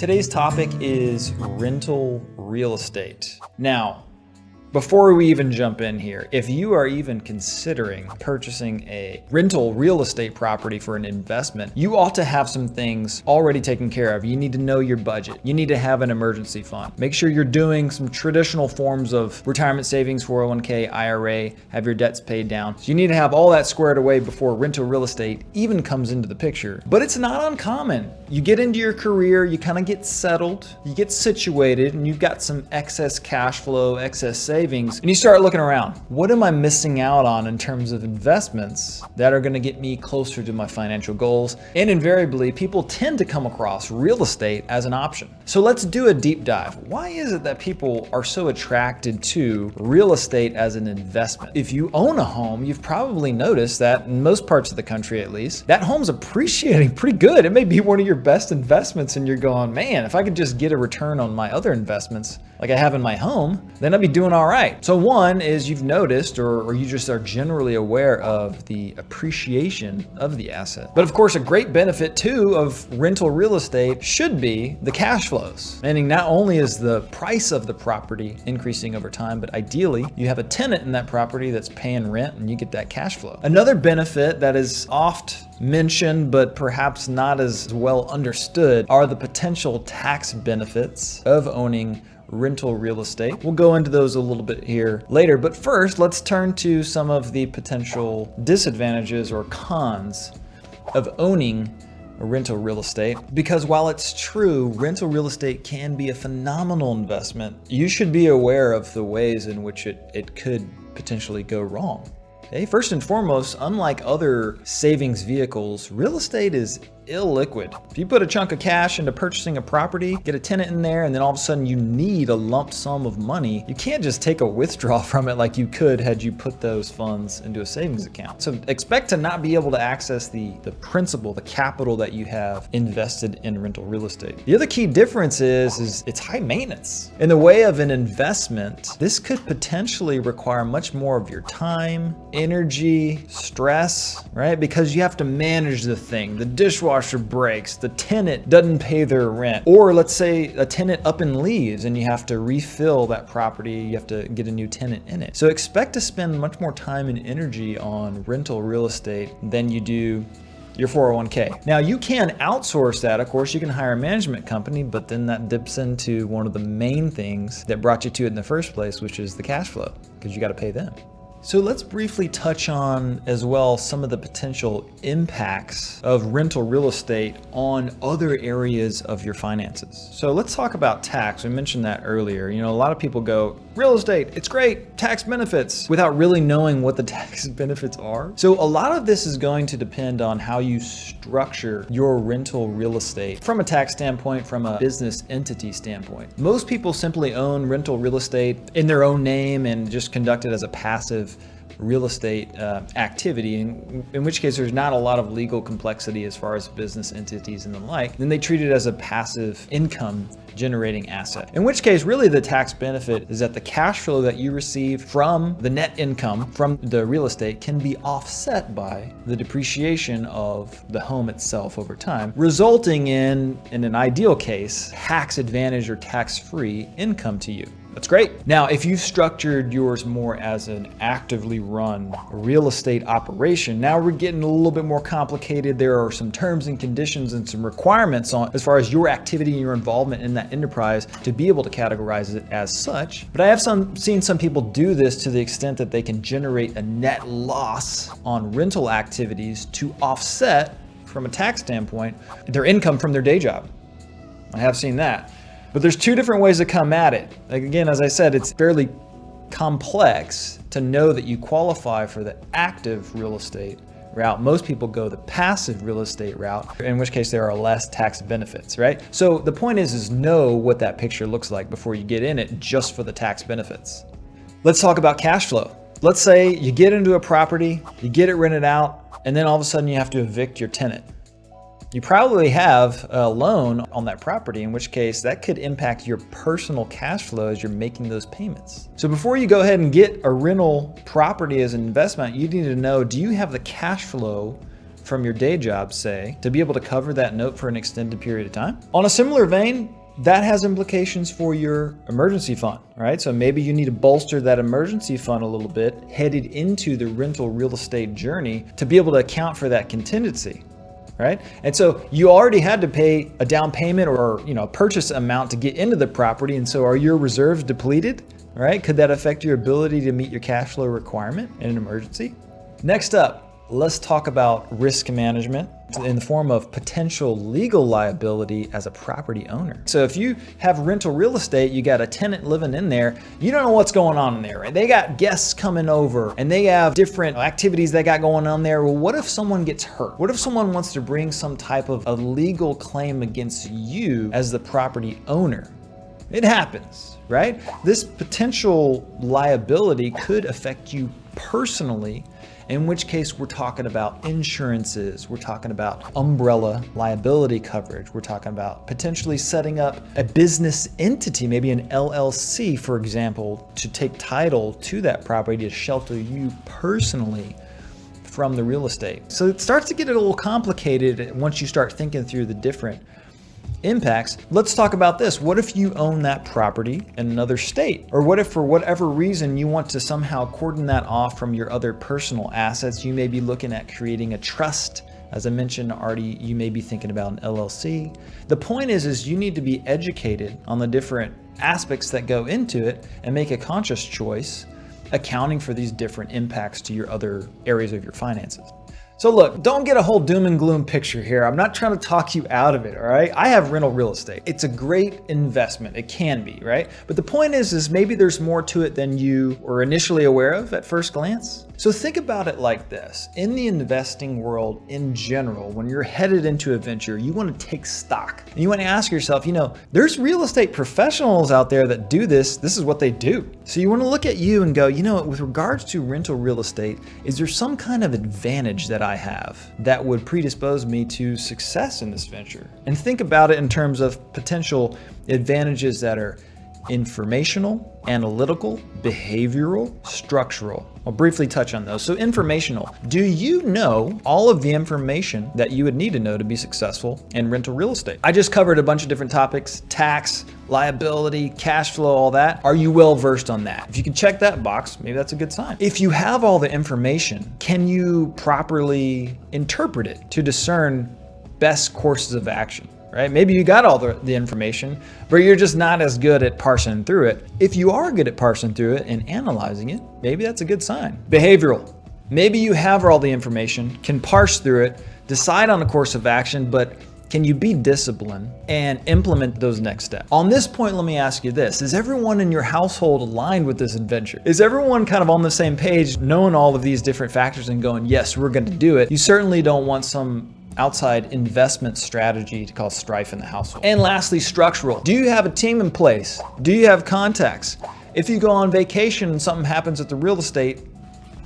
Today's topic is rental real estate. Now, before we even jump in here, if you are even considering purchasing a rental real estate property for an investment, you ought to have some things already taken care of. You need to know your budget. You need to have an emergency fund. Make sure you're doing some traditional forms of retirement savings, 401k, IRA, have your debts paid down. So you need to have all that squared away before rental real estate even comes into the picture. But it's not uncommon. You get into your career, you kind of get settled, you get situated, and you've got some excess cash flow, excess savings, and you start looking around. What am I missing out on in terms of investments that are going to get me closer to my financial goals? And invariably, people tend to come across real estate as an option. So let's do a deep dive. Why is it that people are so attracted to real estate as an investment? If you own a home, you've probably noticed that in most parts of the country, at least, that home's appreciating pretty good. It may be one of your best investments, and you're going, man, if I could just get a return on my other investments like I have in my home, then I'd be doing all right. So one is you've noticed, or you just are generally aware of the appreciation of the asset. But of course, a great benefit too of rental real estate should be the cash flows. Meaning not only is the price of the property increasing over time, but ideally you have a tenant in that property that's paying rent and you get that cash flow. Another benefit that is oft mentioned, but perhaps not as well understood, are the potential tax benefits of owning rental real estate. We'll go into those a little bit here later, but first let's turn to some of the potential disadvantages or cons of owning rental real estate. Because while it's true, rental real estate can be a phenomenal investment, you should be aware of the ways in which it could potentially go wrong. Okay, first and foremost, unlike other savings vehicles, real estate is illiquid. If you put a chunk of cash into purchasing a property, get a tenant in there, and then all of a sudden you need a lump sum of money, you can't just take a withdrawal from it like you could had you put those funds into a savings account. So expect to not be able to access the principal, the capital that you have invested in rental real estate. The other key difference is it's high maintenance. In the way of an investment, this could potentially require much more of your time, energy, stress, right? Because you have to manage the thing. The dishwasher breaks, the tenant doesn't pay their rent, or let's say a tenant up and leaves and you have to refill that property, you have to get a new tenant in it. So expect to spend much more time and energy on rental real estate than you do your 401k. Now you can outsource that, of course. You can hire a management company, but then that dips into one of the main things that brought you to it in the first place, which is the cash flow, because you got to pay them. So let's briefly touch on as well some of the potential impacts of rental real estate on other areas of your finances. So let's talk about tax. We mentioned that earlier. You know, a lot of people go, real estate, it's great, tax benefits, without really knowing what the tax benefits are. So a lot of this is going to depend on how you structure your rental real estate from a tax standpoint, from a business entity standpoint. Most people simply own rental real estate in their own name and just conduct it as a passive real estate activity, in which case there's not a lot of legal complexity as far as business entities and the like. Then they treat it as a passive income generating asset. In which case, really the tax benefit is that the cash flow that you receive from the net income from the real estate can be offset by the depreciation of the home itself over time, resulting in an ideal case, tax advantage or tax-free income to you. That's great. Now, if you've structured yours more as an actively run real estate operation, now we're getting a little bit more complicated. There are some terms and conditions and some requirements on as far as your activity and your involvement in that enterprise to be able to categorize it as such. But I have seen some people do this to the extent that they can generate a net loss on rental activities to offset, from a tax standpoint, their income from their day job. I have seen that. But there's two different ways to come at it. Like again, as I said, it's fairly complex to know that you qualify for the active real estate route. Most people go the passive real estate route, in which case there are less tax benefits, right? So the point is know what that picture looks like before you get in it just for the tax benefits. Let's talk about cash flow. Let's say you get into a property, you get it rented out, and then all of a sudden you have to evict your tenant. You probably have a loan on that property, in which case that could impact your personal cash flow as you're making those payments. So before you go ahead and get a rental property as an investment, you need to know, do you have the cash flow from your day job, say, to be able to cover that note for an extended period of time. On a similar vein, that has implications for your emergency fund, right? So maybe you need to bolster that emergency fund a little bit headed into the rental real estate journey to be able to account for that contingency, right? And so you already had to pay a down payment or, purchase amount to get into the property. And so are your reserves depleted, right? Could that affect your ability to meet your cash flow requirement in an emergency? Next up, let's talk about risk management in the form of potential legal liability as a property owner. So if you have rental real estate, you got a tenant living in there, you don't know what's going on in there, right? They got guests coming over and they have different activities they got going on there. Well, what if someone gets hurt? What if someone wants to bring some type of a legal claim against you as the property owner? It happens, right? This potential liability could affect you personally, in which case we're talking about insurances, we're talking about umbrella liability coverage, we're talking about potentially setting up a business entity, maybe an LLC, for example, to take title to that property to shelter you personally from the real estate. So it starts to get a little complicated once you start thinking through the different impacts. Let's talk about this. What if you own that property in another state? Or what if for whatever reason you want to somehow cordon that off from your other personal assets? You may be looking at creating a trust. As I mentioned already, you may be thinking about an LLC. The point is you need to be educated on the different aspects that go into it and make a conscious choice, accounting for these different impacts to your other areas of your finances. So look, don't get a whole doom and gloom picture here. I'm not trying to talk you out of it, all right? I have rental real estate. It's a great investment. It can be, right? But the point is maybe there's more to it than you were initially aware of at first glance. So think about it like this. In the investing world in general, when you're headed into a venture, you want to take stock. And you want to ask yourself, there's real estate professionals out there that do this. This is what they do. So you want to look at you and go, with regards to rental real estate, is there some kind of advantage that I have that would predispose me to success in this venture? And think about it in terms of potential advantages that are informational, analytical, behavioral, structural. I'll briefly touch on those. So informational, do you know all of the information that you would need to know to be successful in rental real estate? I just covered a bunch of different topics: tax, liability, cash flow, all that. Are you well versed on that? If you can check that box, maybe that's a good sign. If you have all the information, can you properly interpret it to discern best courses of action? Right? Maybe you got all the information, but you're just not as good at parsing through it. If you are good at parsing through it and analyzing it, maybe that's a good sign. Behavioral. Maybe you have all the information, can parse through it, decide on a course of action, but can you be disciplined and implement those next steps? On this point, let me ask you this. Is everyone in your household aligned with this adventure? Is everyone kind of on the same page, knowing all of these different factors and going, yes, we're going to do it? You certainly don't want some outside investment strategy to cause strife in the household. And lastly, structural. Do you have a team in place? Do you have contacts? If you go on vacation and something happens at the real estate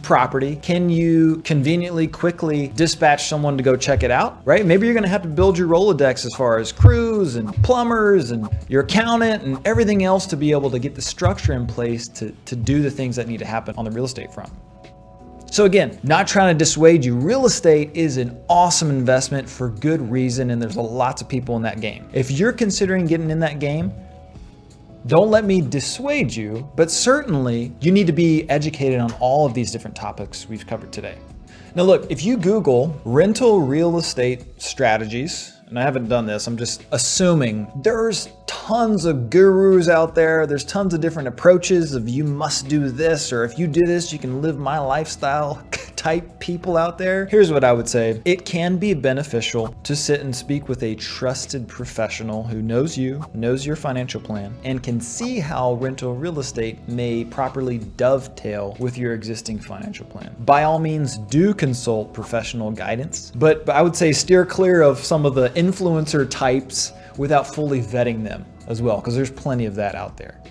property, can you conveniently, quickly dispatch someone to go check it out, right? Maybe you're gonna have to build your Rolodex as far as crews and plumbers and your accountant and everything else to be able to get the structure in place to do the things that need to happen on the real estate front. So again, not trying to dissuade you, real estate is an awesome investment for good reason, and there's lots of people in that game. If you're considering getting in that game, don't let me dissuade you, but certainly you need to be educated on all of these different topics we've covered today. Now look, if you Google rental real estate strategies, and I haven't done this, I'm just assuming, there's tons of gurus out there. There's tons of different approaches of you must do this, or if you do this, you can live my lifestyle type people out there. Here's what I would say. It can be beneficial to sit and speak with a trusted professional who knows you, knows your financial plan, and can see how rental real estate may properly dovetail with your existing financial plan. By all means, do consult professional guidance, but I would say steer clear of some of the influencer types without fully vetting them as well, because there's plenty of that out there.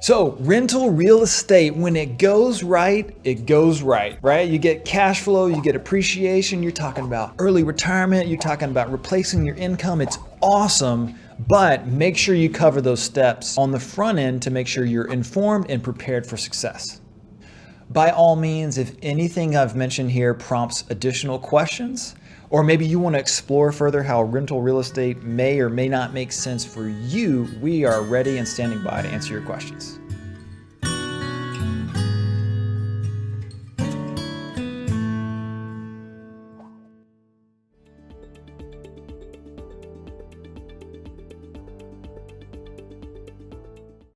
So rental real estate, when it goes right, it goes right? You get cash flow, you get appreciation, you're talking about early retirement, you're talking about replacing your income. It's awesome, but make sure you cover those steps on the front end to make sure you're informed and prepared for success. By all means, if anything I've mentioned here prompts additional questions, or maybe you want to explore further how rental real estate may or may not make sense for you, we are ready and standing by to answer your questions.